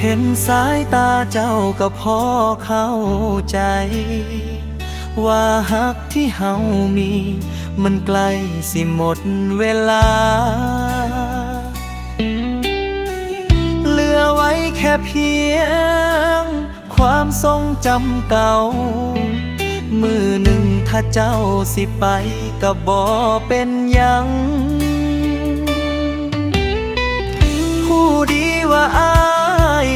เห็นสายตาเจ้าก็พอเข้าใจว่าฮักที่เฮามีมันใกล้สิหมดเวลาเหลือไว้แค่เพียงความทรงจำเก่ามือหนึ่งถ้าเจ้าสิไปก็บ่เป็นหยังผู้ดีว่าอาย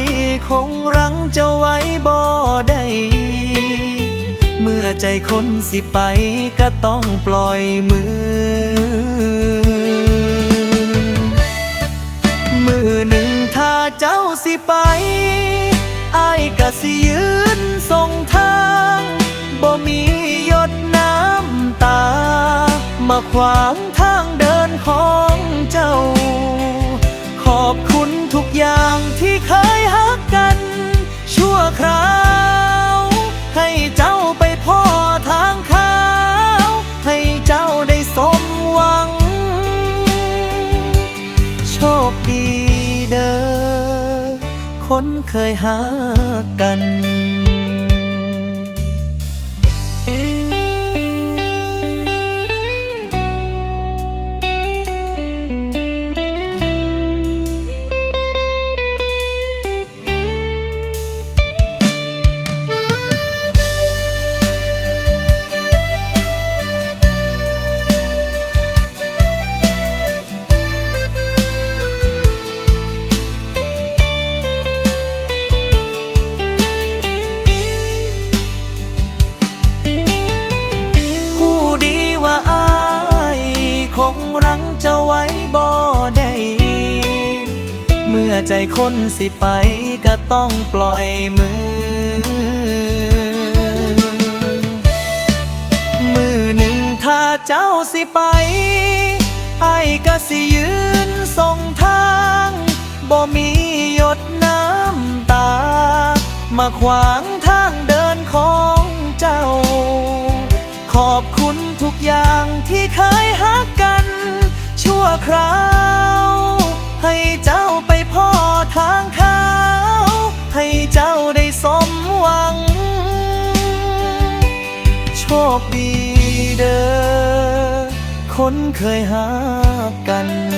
คงรั้งเจ้าไว้บ่ได้เมื่อใจคนสิไปก็ต้องปล่อยมือหนึ่งถ้าเจ้าสิไปอายก็สิยืนส่งทางบ่มีหยดน้ำตามาขวางทางเดินของเจ้าขอบคุณทุกอย่างที่เคยฮักกันชั่วคราวให้เจ้าไปพ่อทางขาวให้เจ้าได้สมหวังโชคดีเด้อคนเคยฮักกันรั้งเจ้าไว้บ่ได้เมื่อใจคนสิไปก็ต้องปล่อยมือหนึ่งถ้าเจ้าสิไปไอ้ก็สิยืนส่งทางบ่มีหยดน้ำตามาขวางทางเดินของเจ้าขอบคุณทุกอย่างที่เคยฮักกันชั่วคราวให้เจ้าไปพ่อทางขาวให้เจ้าได้สมหวังโชคดีเด้อคนเคยฮักกัน